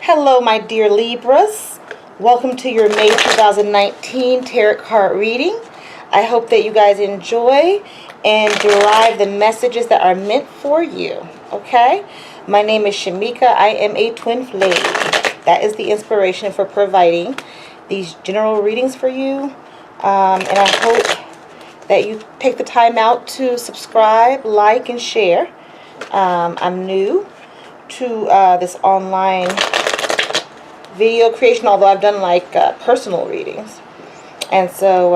Hello, my dear Libras. Welcome to your May 2019 Tarot card reading. I hope that you guys enjoy and derive the messages that are meant for you. Okay? My name is Shamika. I am a twin flame. That is the inspiration for providing these general readings for you. And I hope that you take the time out to subscribe, like, and share. I'm new to this online video creation, although I've done like personal readings. And so,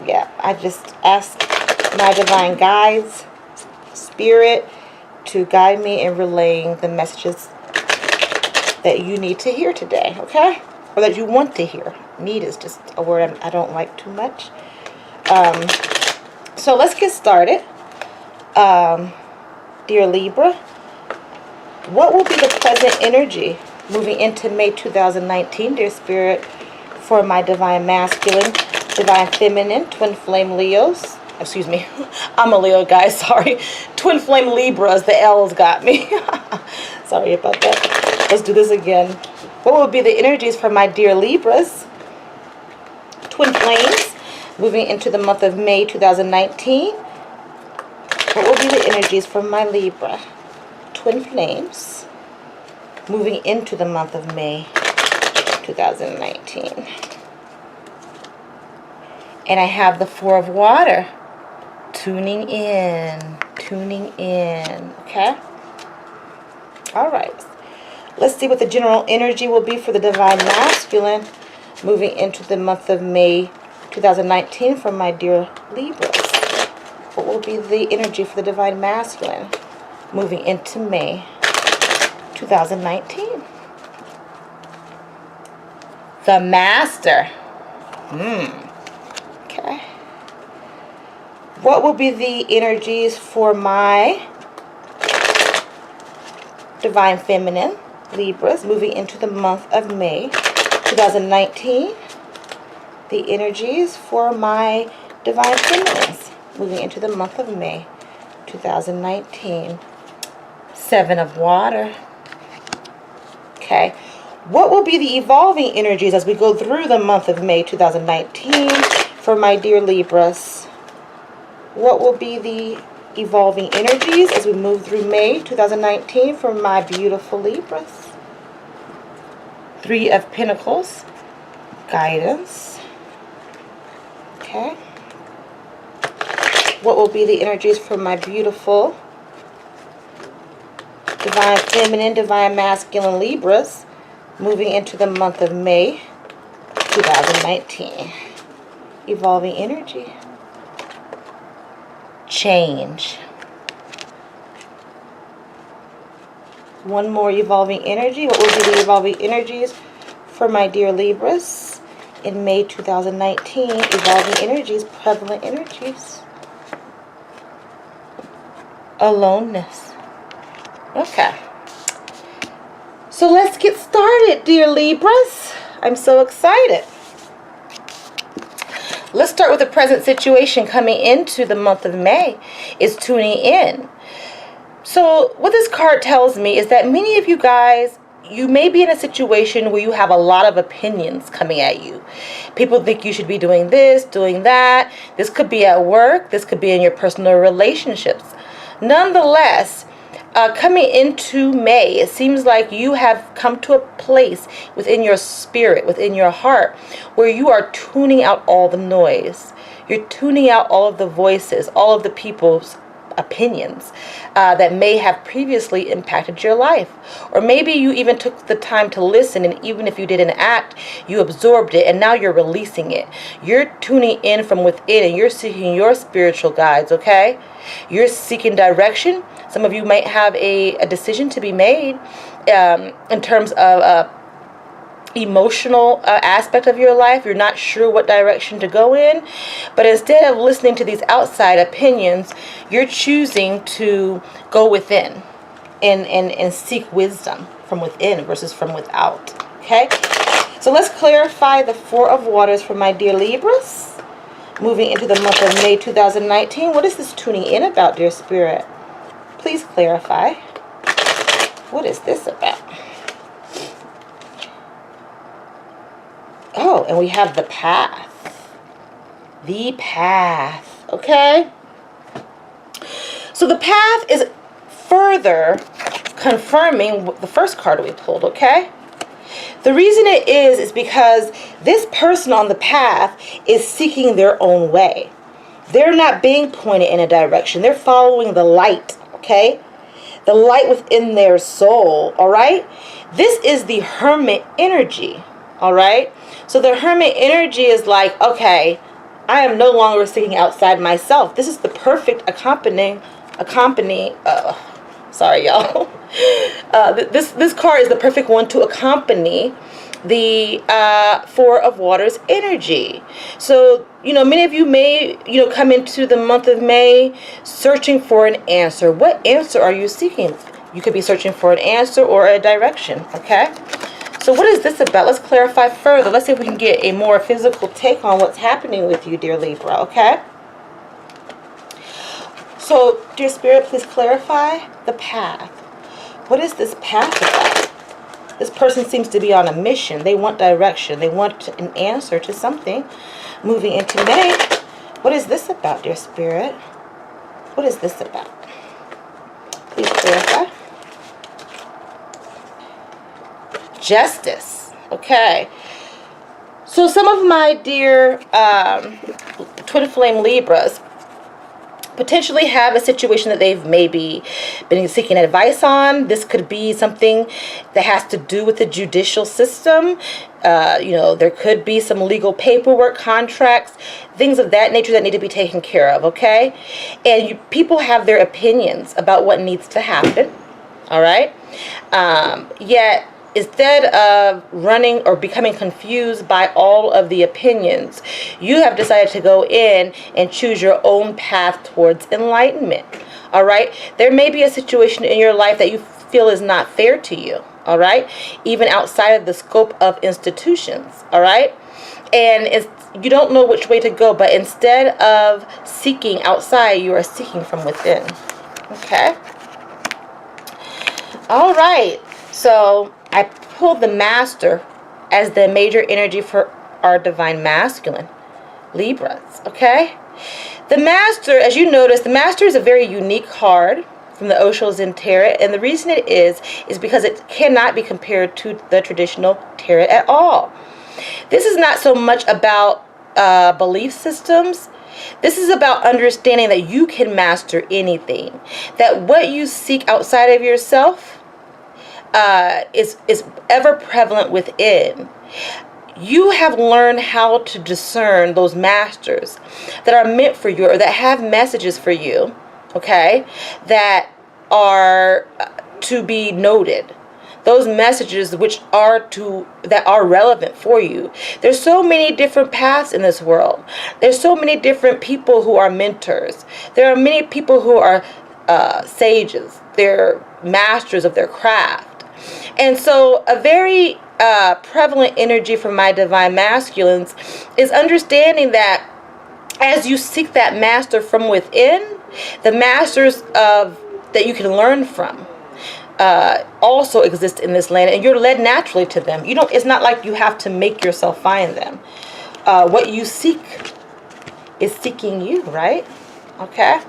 yeah, I just ask my divine guides, spirit, to guide me in relaying the messages that you need to hear today, okay? Or that you want to hear. Need is just a word I don't like too much. So let's get started. Dear Libra, what will be the present energy moving into May 2019, dear Spirit, for my divine masculine, divine feminine, twin flame Leos? Excuse me, I'm a Leo, guys, sorry. Twin flame Libras, the L's got me. Sorry about that. Let's do this again. What will be the energies for my dear Libras, twin flames, moving into the month of May 2019? What will be the energies for my Libra, twin flames, moving into the month of May 2019? And I have the Four of Water, tuning in, okay? All right. Let's see what the general energy will be for the divine masculine moving into the month of May 2019 from my dear Libras. What will be the energy for the divine masculine moving into May 2019? The Master. Okay. What will be the energies for my divine feminine Libras moving into the month of May 2019? The energies for my divine feminines moving into the month of May 2019. Seven of Water. Okay. What will be the evolving energies as we go through the month of May 2019 for my dear Libras? What will be the evolving energies as we move through May 2019 for my beautiful Libras? Three of Pentacles. Guidance. Okay. What will be the energies for my beautiful divine feminine, divine masculine Libras moving into the month of May 2019? Evolving energy. Change. One more evolving energy. What will be the evolving energies for my dear Libras in May 2019? Evolving energies, prevalent energies. Aloneness. Okay. So let's get started, dear Libras. I'm so excited. Let's start with the present situation coming into the month of May. Is tuning in. So what this card tells me is that many of you guys, you may be in a situation where you have a lot of opinions coming at you. People think you should be doing this, doing that. This could be at work. This could be in your personal relationships. Nonetheless, coming into May, it seems like you have come to a place within your spirit, within your heart, where you are tuning out all the noise. You're tuning out all of the voices, all of the people's opinions that may have previously impacted your life. Or maybe you even took the time to listen, and even if you didn't act, you absorbed it, and now you're releasing it. You're tuning in from within, and you're seeking your spiritual guides, okay? You're seeking direction. Some of you might have a decision to be made in terms of emotional aspect of your life. You're not sure what direction to go in, but instead of listening to these outside opinions, you're choosing to go within and seek wisdom from within versus from without. Okay, so let's clarify the Four of Waters for my dear Libras moving into the month of May 2019. What is this tuning in about, dear Spirit? Please clarify. What is this about? Oh, and we have the path. The path. Okay? So the path is further confirming the first card we pulled, okay? The reason it is because this person on the path is seeking their own way. They're not being pointed in a direction. They're following the light, okay? The light within their soul, all right? This is the hermit energy, all right? So the hermit energy is like, okay, I am no longer seeking outside myself. This is the perfect accompanying, sorry, y'all. This card is the perfect one to accompany the Four of Waters energy. So, many of you may, come into the month of May searching for an answer. What answer are you seeking? You could be searching for an answer or a direction, okay? So what is this about? Let's clarify further. Let's see if we can get a more physical take on what's happening with you, dear Libra, okay? So, dear Spirit, please clarify the path. What is this path about? This person seems to be on a mission. They want direction. They want an answer to something. Moving into May, what is this about, dear Spirit? What is this about? Please clarify. Justice. Okay. So some of my dear twin flame Libras potentially have a situation that they've maybe been seeking advice on. This could be something that has to do with the judicial system. There could be some legal paperwork, contracts, things of that nature that need to be taken care of, okay? And people have their opinions about what needs to happen, all right? Yet, instead of running or becoming confused by all of the opinions, you have decided to go in and choose your own path towards enlightenment. All right? There may be a situation in your life that you feel is not fair to you. All right? Even outside of the scope of institutions. All right? And you don't know which way to go, but instead of seeking outside, you are seeking from within. Okay? All right. So I pulled the Master as the major energy for our divine masculine, Libras, okay? The Master, as you notice, the Master is a very unique card from the Osho Zen Tarot, and the reason it is because it cannot be compared to the traditional tarot at all. This is not so much about belief systems. This is about understanding that you can master anything, that what you seek outside of yourself is ever prevalent within. You have learned how to discern those masters that are meant for you or that have messages for you, okay, that are to be noted. Those messages that are relevant for you. There's so many different paths in this world. There's so many different people who are mentors. There are many people who are sages. They're masters of their craft. And so a very prevalent energy for my divine masculines is understanding that as you seek that master from within, the masters that you can learn from also exist in this land, and you're led naturally to them. It's not like you have to make yourself find them. What you seek is seeking you, right? Okay?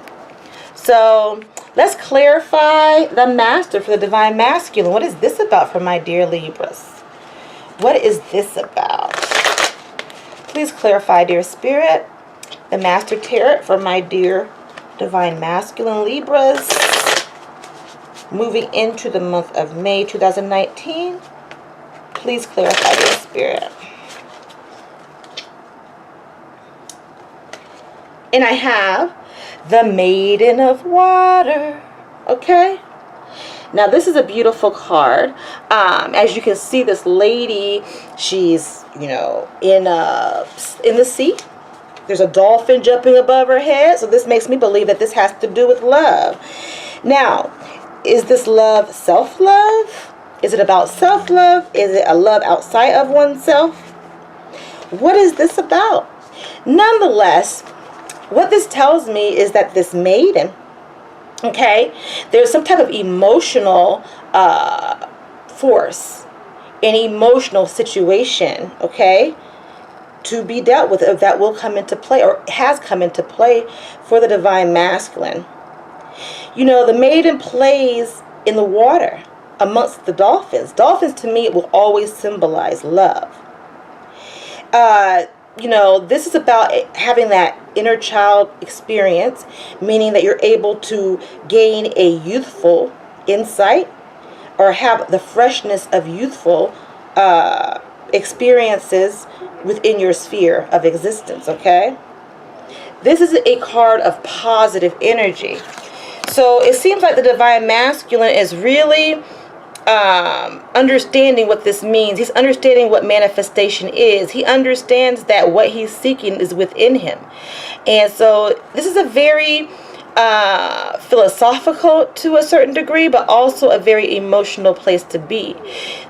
So let's clarify the Master for the divine masculine. What is this about for my dear Libras? What is this about? Please clarify, dear Spirit, the Master Tarot for my dear divine masculine Libras. Moving into the month of May 2019. Please clarify, dear Spirit. And I have the Maiden of Water. Okay? Now, this is a beautiful card. As you can see, this lady, she's, in the sea. There's a dolphin jumping above her head. So this makes me believe that this has to do with love. Now, is this love self-love? Is it about self-love? Is it a love outside of oneself? What is this about? Nonetheless, what this tells me is that this maiden, okay, there's some type of emotional force, an emotional situation, okay, to be dealt with, or that will come into play, or has come into play for the divine masculine. You know, the maiden plays in the water amongst the dolphins. Dolphins, to me, will always symbolize love. You know, this is about having that inner child experience, meaning that you're able to gain a youthful insight or have the freshness of youthful experiences within your sphere of existence, okay? This is a card of positive energy. So it seems like the divine masculine is really understanding what this means. He's understanding what manifestation is. He understands that what he's seeking is within him. And so this is a very philosophical to a certain degree, but also a very emotional place to be.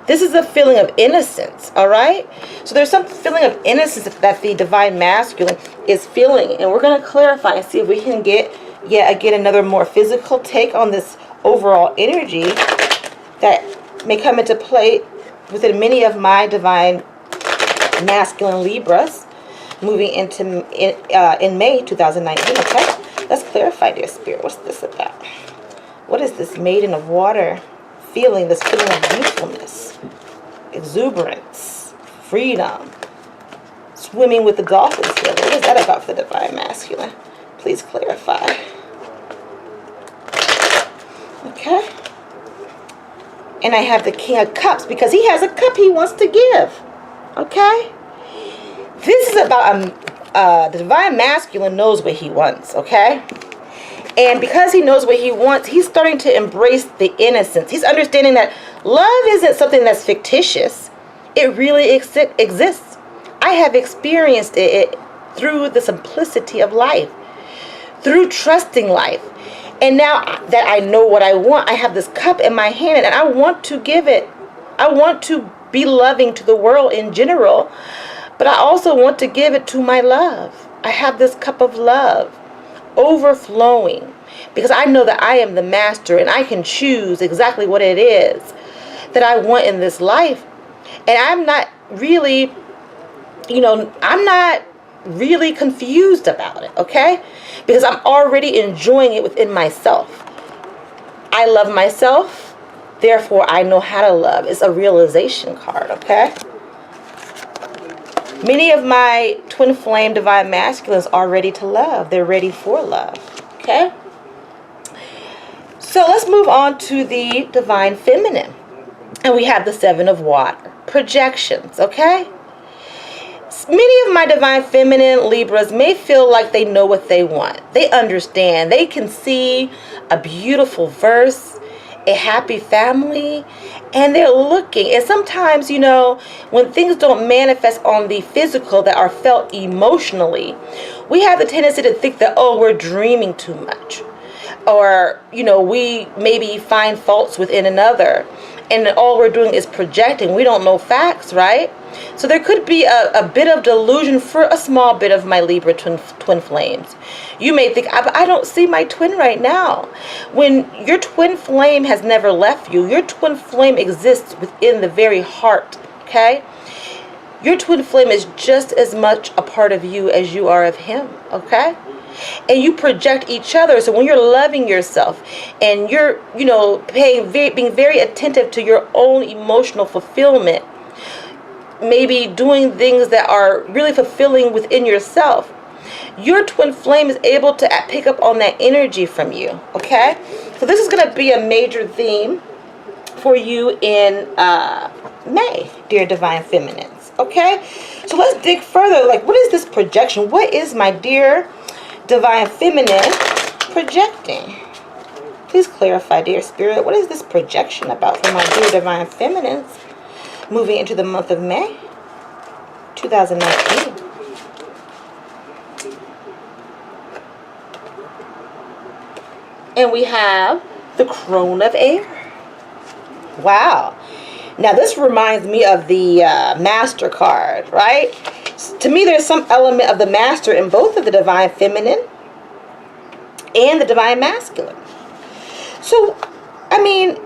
This is a feeling of innocence, all right? So there's some feeling of innocence that the divine masculine is feeling. And we're going to clarify and see if we can get, yet again, another more physical take on this overall energy that may come into play within many of my divine masculine Libras moving into in May 2019. Okay, let's clarify, dear Spirit. What's this about? What is this maiden of water feeling? This feeling of youthfulness, exuberance, freedom, swimming with the dolphins here. What is that about for the divine masculine? Please clarify. Okay. And I have the King of Cups because he has a cup he wants to give. Okay? This is about the divine masculine knows what he wants. Okay? And because he knows what he wants, he's starting to embrace the innocence. He's understanding that love isn't something that's fictitious. It really exists. I have experienced it through the simplicity of life, through trusting life. And now that I know what I want, I have this cup in my hand and I want to give it. I want to be loving to the world in general, but I also want to give it to my love. I have this cup of love overflowing because I know that I am the master and I can choose exactly what it is that I want in this life. And I'm not really, I'm not really confused about it, okay? Because I'm already enjoying it within myself. I love myself, therefore I know how to love. It's a realization card, okay? Many of my twin flame divine masculines are ready to love. They're ready for love, okay? So let's move on to the divine feminine. And we have the Seven of Water. Projections, okay? Many of my divine feminine Libras may feel like they know what they want. They understand. They can see a beautiful verse, a happy family, and they're looking. And sometimes, when things don't manifest on the physical that are felt emotionally, we have the tendency to think that, oh, we're dreaming too much. Or, we maybe find faults within another. And all we're doing is projecting. We don't know facts, right? So there could be a bit of delusion for a small bit of my Libra twin flames. You may think, I don't see my twin right now. When your twin flame has never left you, your twin flame exists within the very heart, okay? Your twin flame is just as much a part of you as you are of him, okay? And you project each other. So when you're loving yourself and you're, being very attentive to your own emotional fulfillment, maybe doing things that are really fulfilling within yourself, your twin flame is able to pick up on that energy from you, okay? So this is going to be a major theme for you in May, dear divine feminines, okay? So let's dig further. Like, what is this projection? What is my dear divine feminine projecting? Please clarify, dear spirit. What is this projection about for my dear divine feminines moving into the month of May 2019? And we have the Crone of Air. Wow. Now this reminds me of the Master card, right? To me, there's some element of the Master in both of the divine feminine and the divine masculine. So, I mean,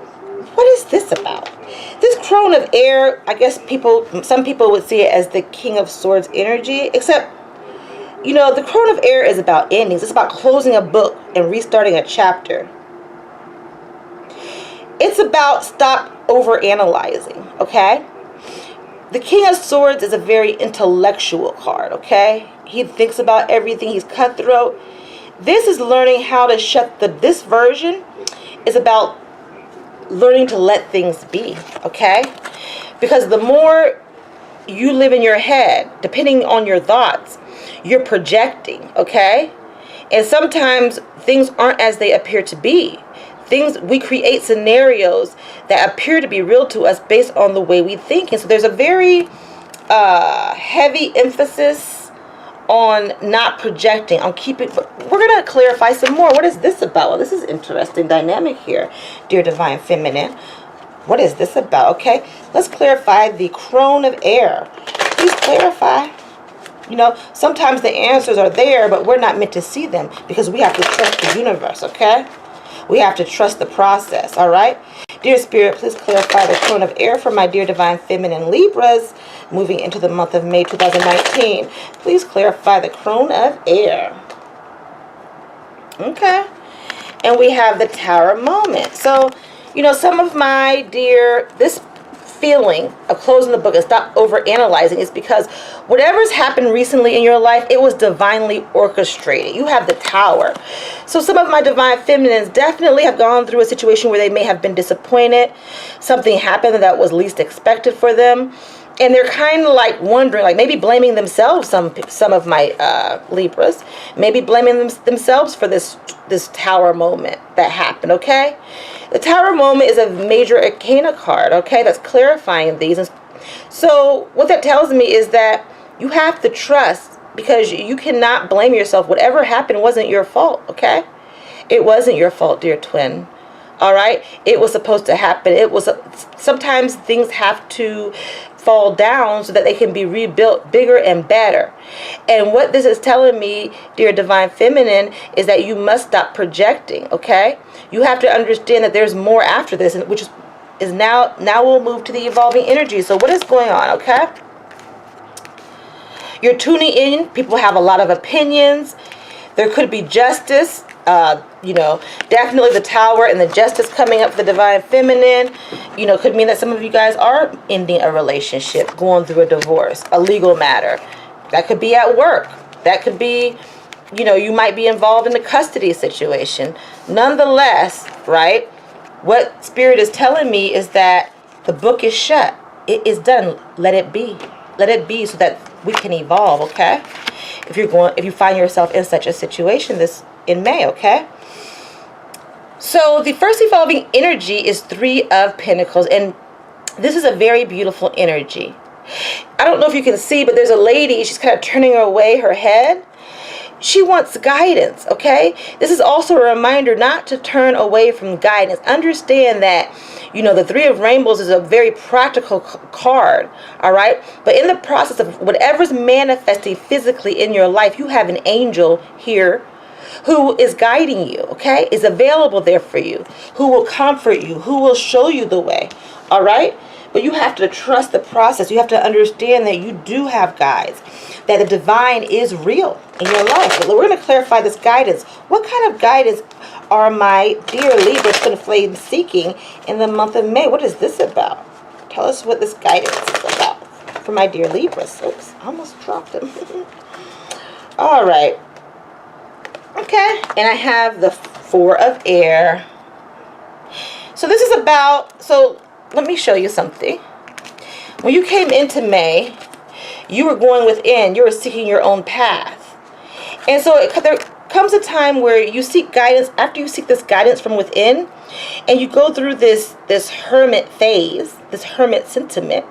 What is this about? This crone of air, I guess some people would see it as the King of Swords energy, except, you know, the crone of air is about endings. It's about closing a book and restarting a chapter. It's about stop overanalyzing, okay? The King of Swords is a very intellectual card, okay? He thinks about everything. He's cutthroat. This is learning how to this version is about learning to let things be, okay? Because the more you live in your head, depending on your thoughts, you're projecting, okay? And sometimes things aren't as they appear to be. We create scenarios that appear to be real to us based on the way we think. And so there's a very heavy emphasis on not projecting, on keeping. But we're going to clarify some more. What is this about? Well, this is interesting dynamic here, dear Divine Feminine. What is this about? Okay, let's clarify the crone of air. Please clarify. You know, sometimes the answers are there, but we're not meant to see them because we have to trust the universe, okay? We have to trust the process, all right? Dear Spirit, please clarify the crone of air for my dear Divine Feminine Libras moving into the month of May 2019. Please clarify the crone of air. Okay. And we have the Tower moment. So, you know, some of my dear, this feeling of closing the book and stop overanalyzing is because whatever's happened recently in your life, it was divinely orchestrated. You have the Tower. So some of my Divine Feminines definitely have gone through a situation where they may have been disappointed. Something happened that was least expected for them. And they're kind of like wondering, like maybe blaming themselves, some of my Libras, maybe blaming themselves for this Tower moment that happened, okay? The Tower moment is a major arcana card, okay, that's clarifying these. And so what that tells me is that you have to trust, because you cannot blame yourself. Whatever happened wasn't your fault, okay? It wasn't your fault, dear twin. All right? It was supposed to happen. Sometimes things have to fall down so that they can be rebuilt bigger and better. And what this is telling me, dear Divine Feminine, is that you must stop projecting, okay? You have to understand that there's more after this, which is now we'll move to the evolving energy. So what is going on, okay? You're tuning in. People have a lot of opinions. There could be justice. You know, definitely the Tower and the Justice coming up for the Divine Feminine, you know, could mean that some of you guys are ending a relationship, going through a divorce, a legal matter. That could be at work. That could be, you know, you might be involved in a custody situation. Nonetheless, right, what Spirit is telling me is that the book is shut. It is done. Let it be. Let it be so that we can evolve, okay? If you find yourself in such a situation in May, okay? So the first evolving energy is 3 of Pentacles, and this is a very beautiful energy. I don't know if you can see, but there's a lady, she's kind of turning away her head. She wants guidance, okay? This is also a reminder not to turn away from guidance. Understand that, you know, the 3 of Rainbows is a very practical card, all right? But in the process of whatever's manifesting physically in your life, you have an angel here who is guiding you, okay? Is available there for you, who will comfort you, who will show you the way, all right? But you have to trust the process. You have to understand that you do have guides, that the divine is real in your life. But we're going to clarify this guidance. What kind of guidance are my dear Libras twin flame seeking in the month of May? What is this about? Tell us what this guidance is about for my dear Libras. Oops, I almost dropped them. All right. Okay, and I have the 4 of air. So this is about, so let me show you something. When you came into May, you were going within, you were seeking your own path. And so there comes a time where you seek guidance, after you seek this guidance from within, and you go through this hermit phase, this hermit sentiment.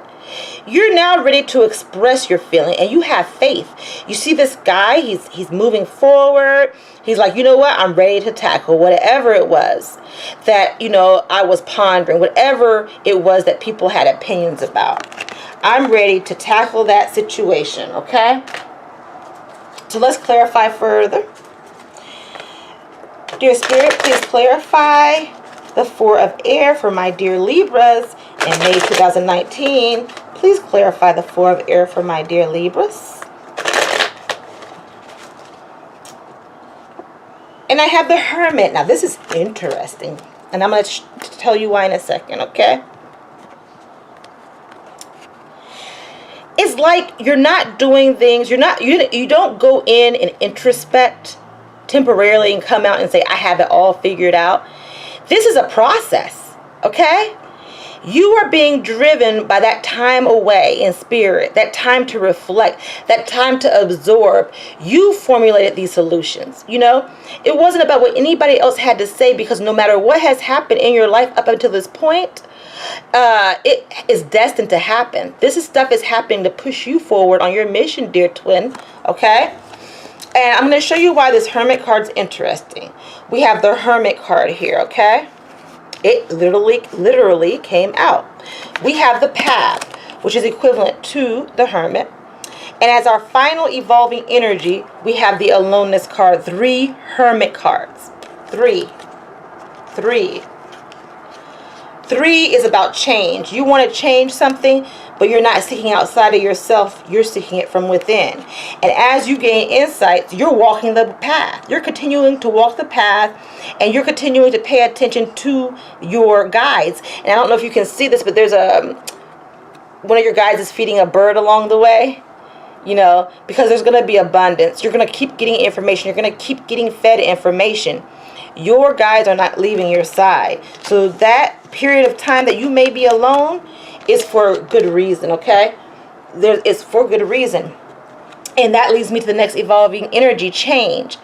You're now ready to express your feeling, and you have faith. You see this guy, he's moving forward. He's like, you know what? I'm ready to tackle whatever it was that, you know, I was pondering, whatever it was that people had opinions about. I'm ready to tackle that situation, okay? So let's clarify further. Dear Spirit, please clarify the Four of Air for my dear Libras in May 2019. Please clarify the Four of Air for my dear Libras. And I have the Hermit. Now, this is interesting. And I'm going to tell you why in a second, okay? It's like you're not doing things. You don't go in and introspect temporarily and come out and say, I have it all figured out. This is a process, okay? You are being driven by that time away in spirit, that time to reflect, that time to absorb. You formulated these solutions, you know? It wasn't about what anybody else had to say, because no matter what has happened in your life up until this point, it is destined to happen. Stuff is happening to push you forward on your mission, dear twin, okay? And I'm going to show you why this Hermit card's interesting. We have the Hermit card here, okay? It literally came out. We have the Path, which is equivalent to the Hermit. And as our final evolving energy, we have the Aloneness card. 3 Hermit cards. 3. 3 is about change. You want to change something, but you're not seeking outside of yourself. You're seeking it from within. And as you gain insights, you're walking the path. You're continuing to walk the path, and you're continuing to pay attention to your guides. And I don't know if you can see this, but there's one of your guides is feeding a bird along the way. You know, because there's going to be abundance. You're going to keep getting information. You're going to keep getting fed information. Your guides are not leaving your side. So that period of time that you may be alone is for good reason, okay? It's for good reason. And that leads me to the next evolving energy, change.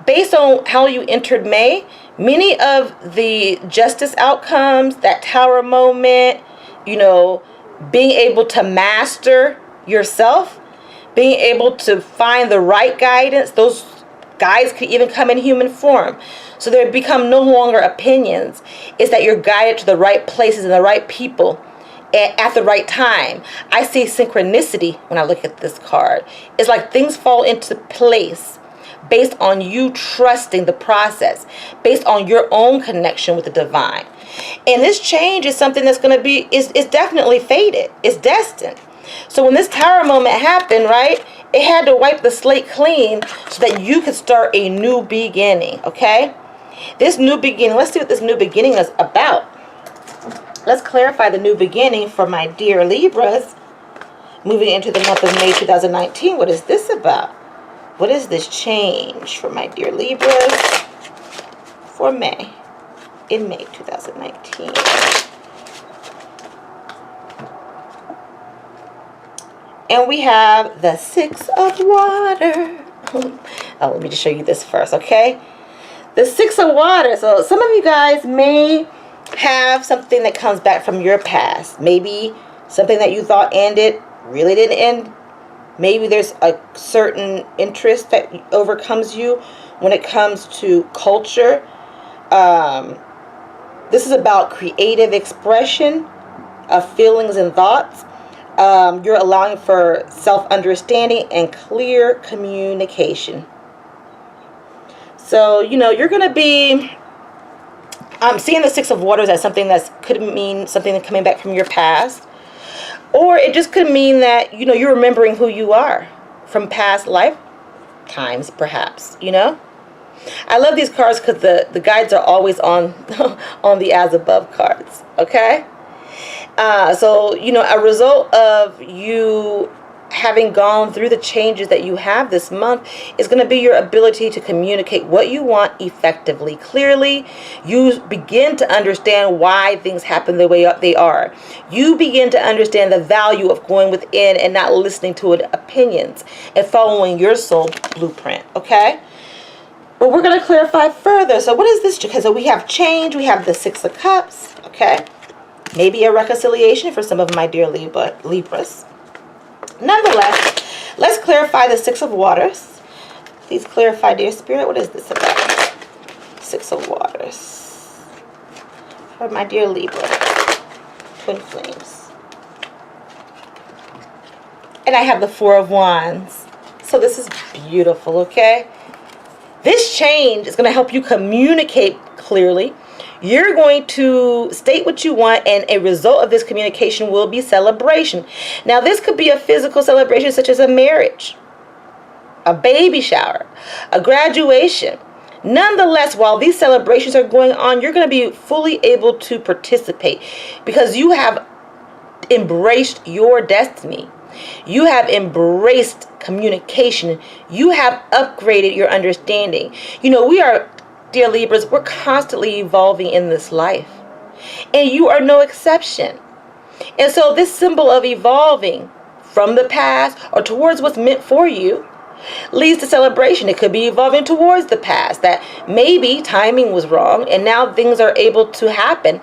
Based on how you entered May, many of the justice outcomes, that tower moment, you know, being able to master yourself, being able to find the right guidance, those guides could even come in human form. So they become no longer opinions. It's that you're guided to the right places and the right people at the right time. I see synchronicity when I look at this card. It's like things fall into place based on you trusting the process, based on your own connection with the divine. And this change is something that's going to be, is definitely fated. It's destined. So when this tower moment happened, right, it had to wipe the slate clean so that you could start a new beginning, okay? This new beginning, let's see what this new beginning is about. Let's clarify the new beginning for my dear Libras. Moving into the month of May 2019, what is this about? What is this change for my dear Libras for May, in May 2019? And we have the Six of Water. Oh, let me just show you this first, okay? The Six of Water. So some of you guys may have something that comes back from your past. Maybe something that you thought ended really didn't end. Maybe there's a certain interest that overcomes you when it comes to culture. This is about creative expression of feelings and thoughts. You're allowing for self-understanding and clear communication. So, you know, you're going to be... I'm seeing the Six of Waters as something that could mean something coming back from your past. Or it just could mean that, you know, you're remembering who you are from past lifetimes, perhaps, you know. I love these cards because the guides are always on, on the as above cards, okay? So, you know, a result of you having gone through the changes that you have this month is going to be your ability to communicate what you want effectively, clearly. You begin to understand why things happen the way they are. You begin to understand the value of going within and not listening to opinions and following your soul blueprint, okay? But we're going to clarify further. So what is this? Because we have change, we have the Six of Cups, okay? Maybe a reconciliation for some of my dear Libras. Nonetheless, let's clarify the Six of Waters. Please clarify, dear Spirit, what is this about? Six of Waters. For my dear Libra, Twin Flames. And I have the Four of Wands. So this is beautiful, okay? This change is going to help you communicate clearly. You're going to state what you want, and a result of this communication will be celebration. Now, this could be a physical celebration such as a marriage, a baby shower, a graduation. Nonetheless, while these celebrations are going on, you're going to be fully able to participate because you have embraced your destiny. You have embraced communication. You have upgraded your understanding. You know, we are, dear Libras, we're constantly evolving in this life. And you are no exception. And so this symbol of evolving from the past or towards what's meant for you leads to celebration. It could be evolving towards the past, that maybe timing was wrong and now things are able to happen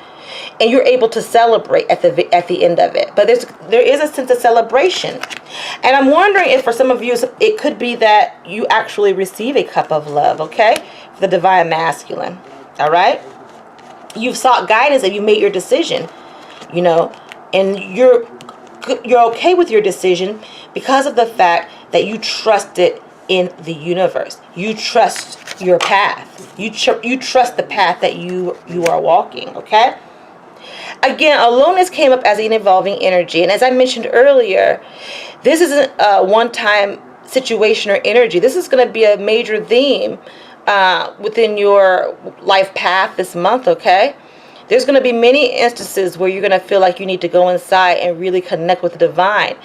and you're able to celebrate at the end of it. But there is a sense of celebration. And I'm wondering if for some of you it could be that you actually receive a cup of love, okay? The divine masculine. All right? You've sought guidance and you made your decision, you know, and you're okay with your decision because of the fact that you trusted in the universe. You trust your path. You trust the path that you are walking, okay? Again, aloneness came up as an evolving energy. And as I mentioned earlier, this isn't a one-time situation or energy. This is going to be a major theme within your life path this month, okay? There's going to be many instances where you're going to feel like you need to go inside and really connect with the divine.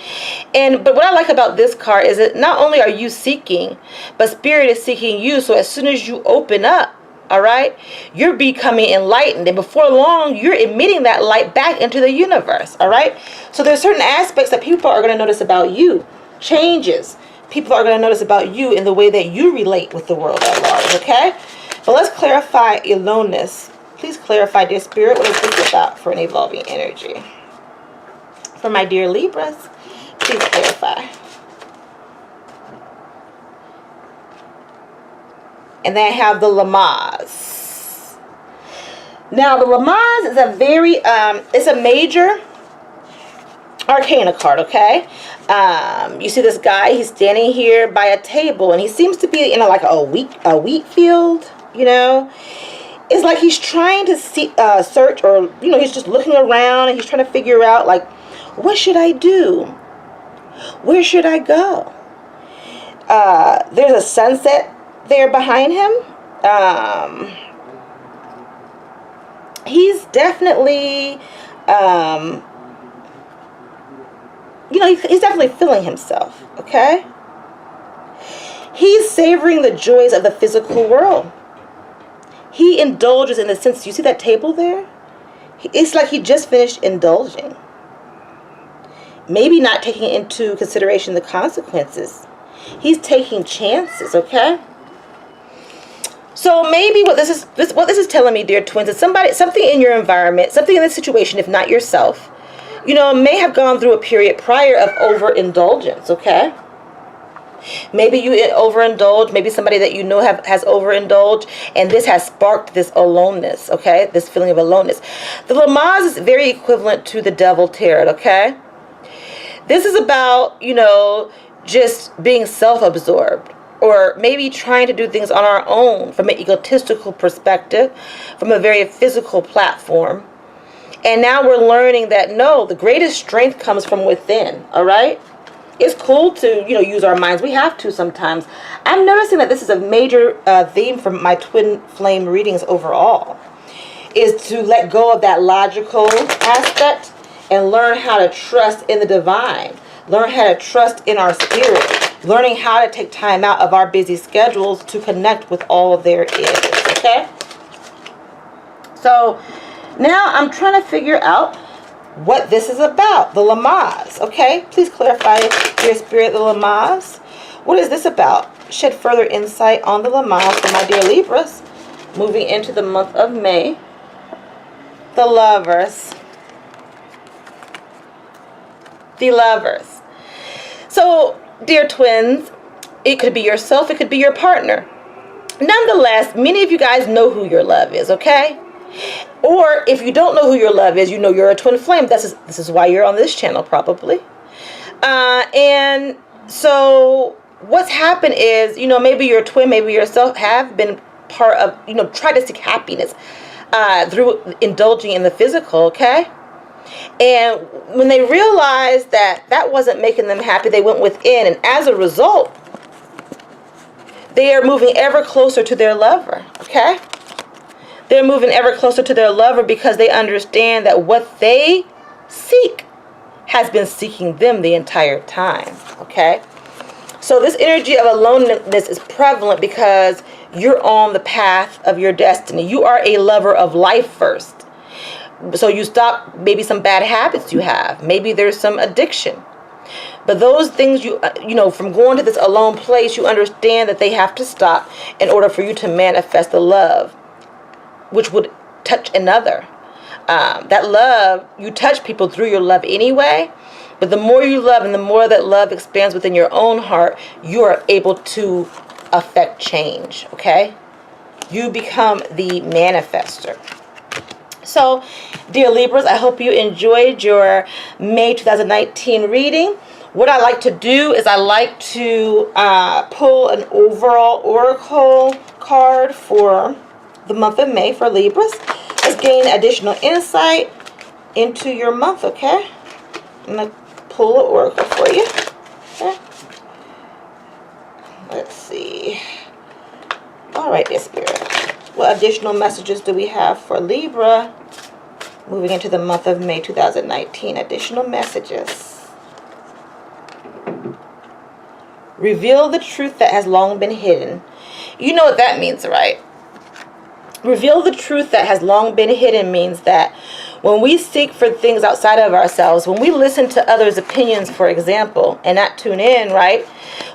But what I like about this card is that not only are you seeking, but Spirit is seeking you. So as soon as you open up, all right, you're becoming enlightened. And before long, you're emitting that light back into the universe, all right? So there's certain aspects that people are going to notice about you, changes. People are going to notice about you in the way that you relate with the world at large, okay? But let's clarify aloneness. Please clarify, dear Spirit, what is this about for an evolving energy? For my dear Libras, please clarify. And then I have the Lamaze. Now, the Lamaze is a very, it's a major arcana card, okay? You see this guy, he's standing here by a table, and he seems to be in like a wheat field, you know? It's like he's trying to search, or, you know, he's just looking around and he's trying to figure out, like, what should I do? Where should I go? There's a sunset there behind him. He's definitely, you know, he's definitely feeling himself, okay? He's savoring the joys of the physical world. He indulges in the sense, you see that table there? It's like he just finished indulging. Maybe not taking into consideration the consequences. He's taking chances, okay? So maybe what this is telling me, dear twins, is something in your environment, something in this situation, if not yourself, you know, may have gone through a period prior of overindulgence, okay? Maybe you overindulge. Maybe somebody that you know has overindulged, and this has sparked this aloneness, okay? This feeling of aloneness. The Lamaze is very equivalent to the Devil Tarot, okay? This is about, you know, just being self-absorbed, or maybe trying to do things on our own from an egotistical perspective, from a very physical platform. And now we're learning that, no, the greatest strength comes from within, all right? It's cool to, you know, use our minds. We have to sometimes. I'm noticing that this is a major theme from my twin flame readings overall, is to let go of that logical aspect and learn how to trust in the divine. Learn how to trust in our spirit. Learning how to take time out of our busy schedules to connect with all there is, okay? So now I'm trying to figure out what this is about, the Lamaze, okay? Please clarify, dear Spirit, the Lamaze. What is this about? Shed further insight on the Lamaze for my dear Libras. Moving into the month of May. The Lovers. The Lovers. So, dear twins, it could be yourself, it could be your partner. Nonetheless, many of you guys know who your love is, okay? Or if you don't know who your love is, you know you're a twin flame. This is why you're on this channel, probably. And so what's happened is, you know, maybe your twin, maybe yourself have been part of, you know, try to seek happiness through indulging in the physical, okay? And when they realized that that wasn't making them happy, they went within, and as a result, they are moving ever closer to their lover, okay? They're moving ever closer to their lover because they understand that what they seek has been seeking them the entire time, okay? So this energy of aloneness is prevalent because you're on the path of your destiny. You are a lover of life first. So you stop maybe some bad habits you have. Maybe there's some addiction. But those things, you know, from going to this alone place, you understand that they have to stop in order for you to manifest the love, which would touch another. That love, you touch people through your love anyway. But the more you love and the more that love expands within your own heart, you are able to affect change, okay? You become the manifester. So, dear Libras, I hope you enjoyed your May 2019 reading. What I like to do is I like to pull an overall oracle card for the month of May for Libras. Let's gain additional insight into your month, okay? I'm going to pull an oracle for you. Okay. Let's see. All right, dear Spirit. What additional messages do we have for Libra moving into the month of May 2019? Additional messages. Reveal the truth that has long been hidden. You know what that means, right? Reveal the truth that has long been hidden means that when we seek for things outside of ourselves, when we listen to others' opinions, for example, and not tune in, right?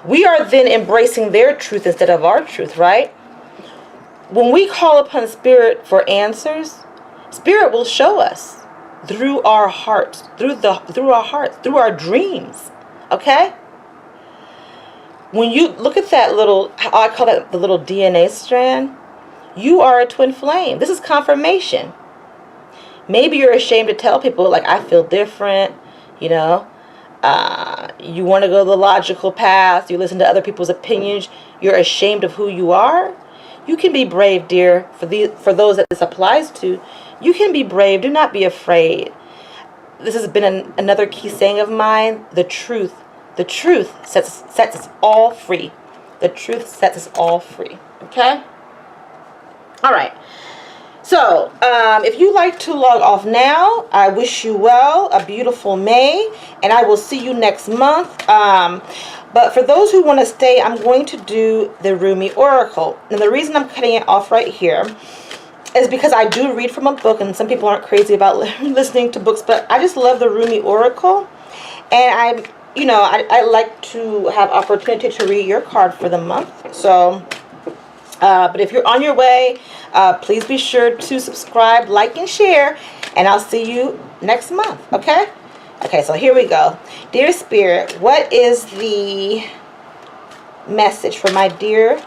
We are then embracing their truth instead of our truth, right? When we call upon Spirit for answers, Spirit will show us through our hearts, through our dreams, okay? When you look at that little, I call that the little DNA strand, you are a twin flame. This is confirmation. Maybe you're ashamed to tell people, like, I feel different, you know. You want to go the logical path. You listen to other people's opinions. You're ashamed of who you are. You can be brave, dear, for those that this applies to. You can be brave. Do not be afraid. This has been another key saying of mine. The truth sets us all free. The truth sets us all free. Okay? All right. So, if you like to log off now, I wish you well, a beautiful May, and I will see you next month. But for those who want to stay, I'm going to do the Rumi Oracle. And the reason I'm cutting it off right here is because I do read from a book, and some people aren't crazy about listening to books, but I just love the Rumi Oracle. And I like to have opportunity to read your card for the month. So, but if you're on your way, please be sure to subscribe, like, and share, and I'll see you next month, okay? Okay, so here we go. Dear Spirit, what is the message for my dear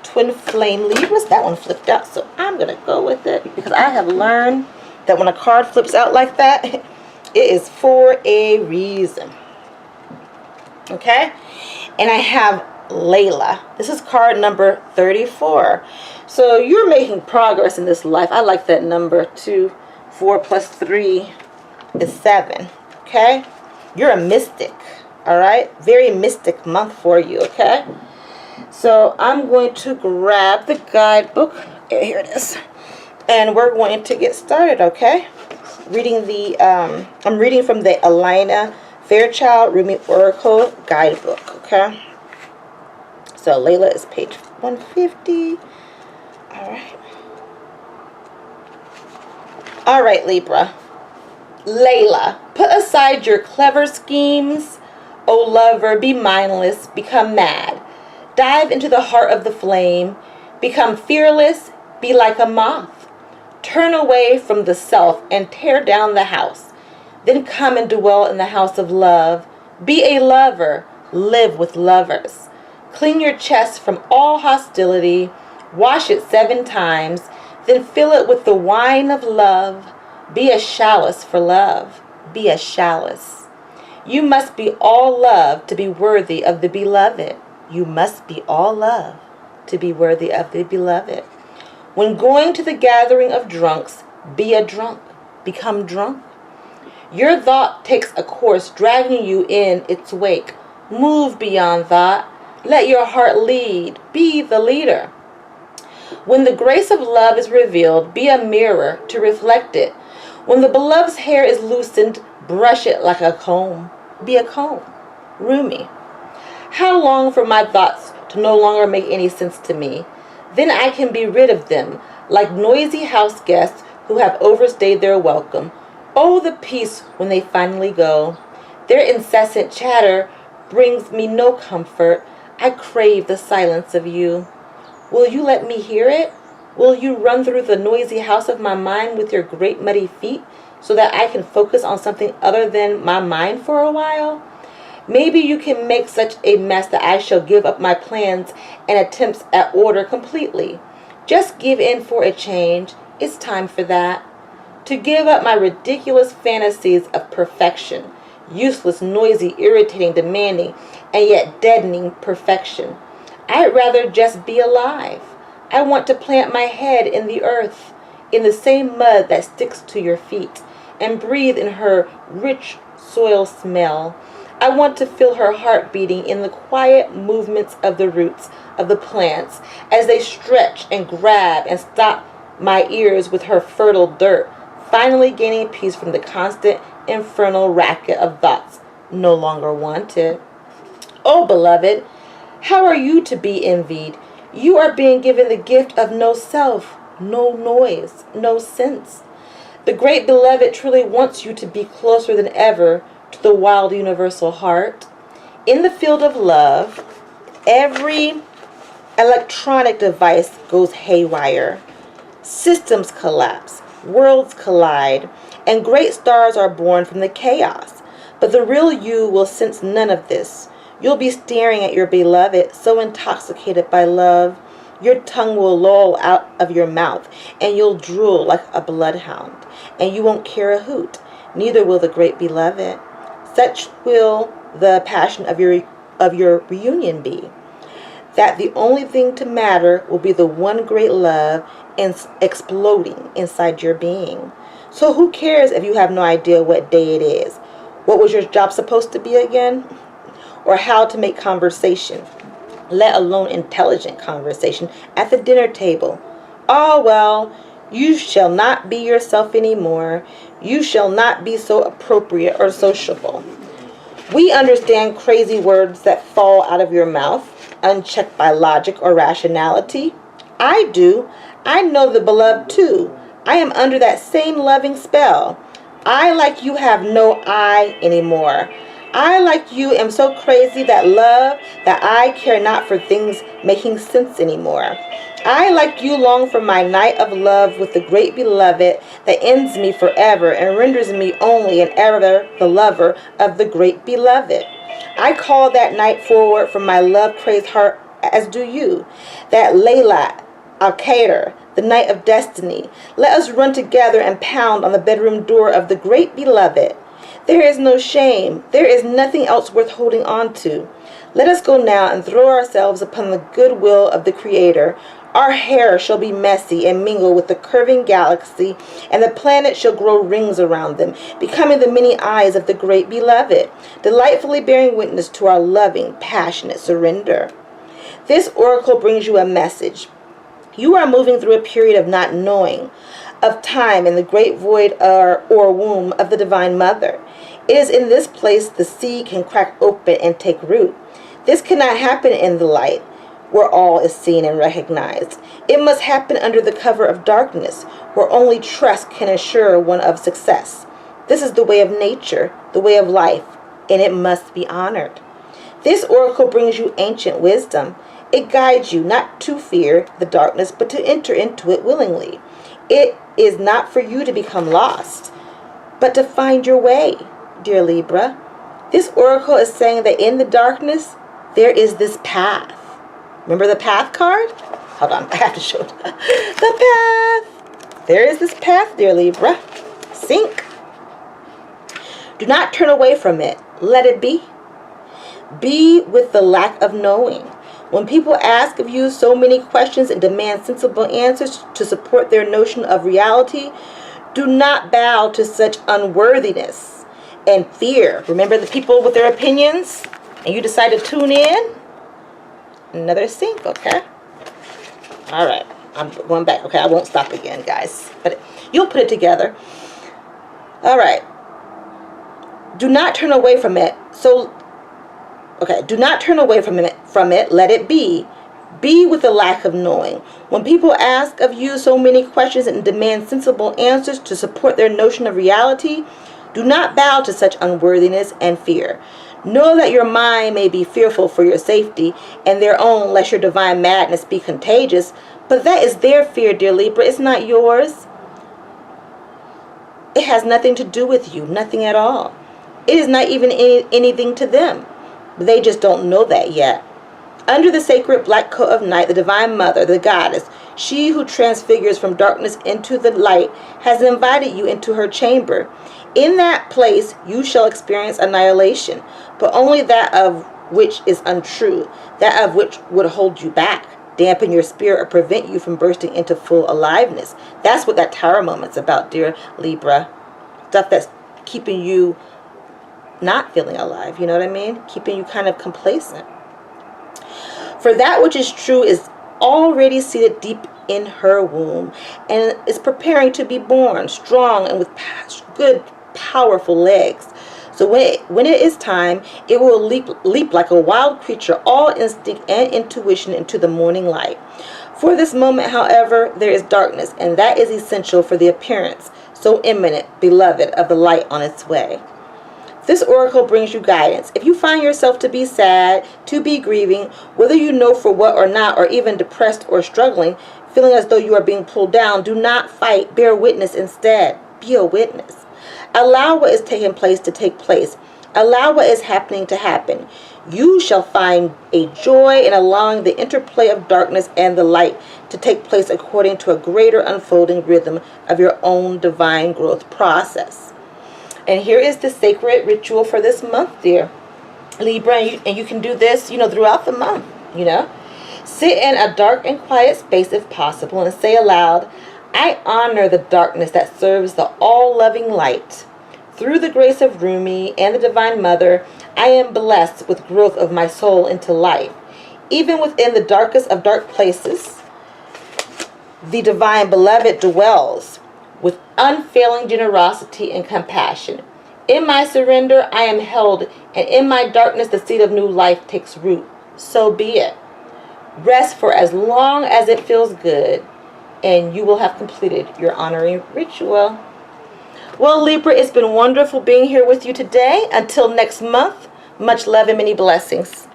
twin flame Libras? That one flipped out, so I'm going to go with it because I have learned that when a card flips out like that, it is for a reason. Okay? And I have Layla. This is card number 34. So you're making progress in this life. I like that number too. 4 plus 3 is 7. Okay? You're a mystic. Alright? Very mystic month for you. Okay? So I'm going to grab the guidebook. Here it is. And we're going to get started. Okay? Reading I'm reading from the Elena Fairchild Rumi Oracle Guidebook. Okay? So Layla is page 150. Alright. Alright, Libra. Layla, put aside your clever schemes. O lover, be mindless, become mad. Dive into the heart of the flame. Become fearless, be like a moth. Turn away from the self and tear down the house. Then come and dwell in the house of love. Be a lover, live with lovers. Clean your chest from all hostility. Wash it 7 times. Then fill it with the wine of love. Be a chalice for love. Be a chalice. You must be all love to be worthy of the beloved. You must be all love to be worthy of the beloved. When going to the gathering of drunks, be a drunk. Become drunk. Your thought takes a course dragging you in its wake. Move beyond thought. Let your heart lead. Be the leader. When the grace of love is revealed, be a mirror to reflect it. When the beloved's hair is loosened, brush it like a comb. Be a comb. Rumi. How long for my thoughts to no longer make any sense to me? Then I can be rid of them, like noisy house guests who have overstayed their welcome. Oh, the peace when they finally go. Their incessant chatter brings me no comfort. I crave the silence of you. Will you let me hear it? Will you run through the noisy house of my mind with your great muddy feet so that I can focus on something other than my mind for a while? Maybe you can make such a mess that I shall give up my plans and attempts at order completely. Just give in for a change. It's time for that. To give up my ridiculous fantasies of perfection, useless, noisy, irritating, demanding, and yet deadening perfection. I'd rather just be alive. I want to plant my head in the earth, in the same mud that sticks to your feet, and breathe in her rich soil smell. I want to feel her heart beating in the quiet movements of the roots of the plants as they stretch and grab and stop my ears with her fertile dirt, finally gaining peace from the constant infernal racket of thoughts no longer wanted. Oh, beloved, how are you to be envied? You are being given the gift of no self, no noise, no sense. The great beloved truly wants you to be closer than ever to the wild universal heart. In the field of love, every electronic device goes haywire. Systems collapse, worlds collide, and great stars are born from the chaos. But the real you will sense none of this. You'll be staring at your beloved, so intoxicated by love. Your tongue will loll out of your mouth, and you'll drool like a bloodhound, and you won't care a hoot. Neither will the great beloved. Such will the passion of your reunion be, that the only thing to matter will be the one great love exploding inside your being. So who cares if you have no idea what day it is? What was your job supposed to be again? Or how to make conversation, let alone intelligent conversation, at the dinner table. Oh, well, you shall not be yourself anymore. You shall not be so appropriate or sociable. We understand crazy words that fall out of your mouth, unchecked by logic or rationality. I do. I know the beloved too. I am under that same loving spell. I, like you, have no I anymore. I, like you, am so crazy that I care not for things making sense anymore. I, like you, long for my night of love with the great beloved that ends me forever and renders me only and ever the lover of the great beloved. I call that night forward from my love-crazed heart, as do you. That Layla al-Qadr, the night of destiny. Let us run together and pound on the bedroom door of the great beloved. There is no shame. There is nothing else worth holding on to. Let us go now and throw ourselves upon the goodwill of the Creator. Our hair shall be messy and mingle with the curving galaxy, and the planets shall grow rings around them, becoming the many eyes of the great beloved, delightfully bearing witness to our loving, passionate surrender. This oracle brings you a message. You are moving through a period of not knowing, of time in the great void or womb of the Divine Mother. It is in this place the seed can crack open and take root. This cannot happen in the light, where all is seen and recognized. It must happen under the cover of darkness, where only trust can assure one of success. This is the way of nature, the way of life, and it must be honored. This oracle brings you ancient wisdom. It guides you not to fear the darkness, but to enter into it willingly. It is not for you to become lost, but to find your way, dear Libra. This oracle is saying that in the darkness, there is this path. Remember the path card? Hold on, I have to show it. The path. There is this path, dear Libra. Sink. Do not turn away from it. Let it be. Be with the lack of knowing. When people ask of you so many questions and demand sensible answers to support their notion of reality, do not bow to such unworthiness and fear. Remember the people with their opinions? And you decide to tune in? Another sync, okay? All right. I'm going back. Okay, I won't stop again, guys. But you'll put it together. All right. Do not turn away from it. Do not turn away from it. Let it be. Be with the lack of knowing. When people ask of you so many questions and demand sensible answers to support their notion of reality, do not bow to such unworthiness and fear. Know that your mind may be fearful for your safety and their own, lest your divine madness be contagious, but that is their fear, dear Libra. It's not yours. It has nothing to do with you, nothing at all. It is not even anything to them. They just don't know that yet. Under the sacred black coat of night, the Divine Mother, the Goddess, she who transfigures from darkness into the light, has invited you into her chamber. In that place, you shall experience annihilation, but only that of which is untrue, that of which would hold you back, dampen your spirit, or prevent you from bursting into full aliveness. That's what that Tower moment's about, dear Libra. Stuff that's keeping you not feeling alive, you know what I mean? Keeping you kind of complacent. For that which is true is already seated deep in her womb and is preparing to be born, strong and with good, powerful legs. So when it is time, it will leap like a wild creature, all instinct and intuition, into the morning light. For this moment, however, there is darkness, and that is essential for the appearance, so imminent, beloved, of the light on its way. This oracle brings you guidance. If you find yourself to be sad, to be grieving, whether you know for what or not, or even depressed or struggling, feeling as though you are being pulled down, do not fight. Bear witness instead. Be a witness. Allow what is taking place to take place. Allow what is happening to happen. You shall find a joy in allowing the interplay of darkness and the light to take place according to a greater unfolding rhythm of your own divine growth process. And here is the sacred ritual for this month, dear Libra. And you can do this, throughout the month, Sit in a dark and quiet space if possible and say aloud, I honor the darkness that serves the all-loving light. Through the grace of Rumi and the Divine Mother, I am blessed with growth of my soul into life. Even within the darkest of dark places, the Divine Beloved dwells with unfailing generosity and compassion. In my surrender, I am held, and in my darkness, the seed of new life takes root. So be it. Rest for as long as it feels good, and you will have completed your honoring ritual. Well, Libra, it's been wonderful being here with you today. Until next month, much love and many blessings.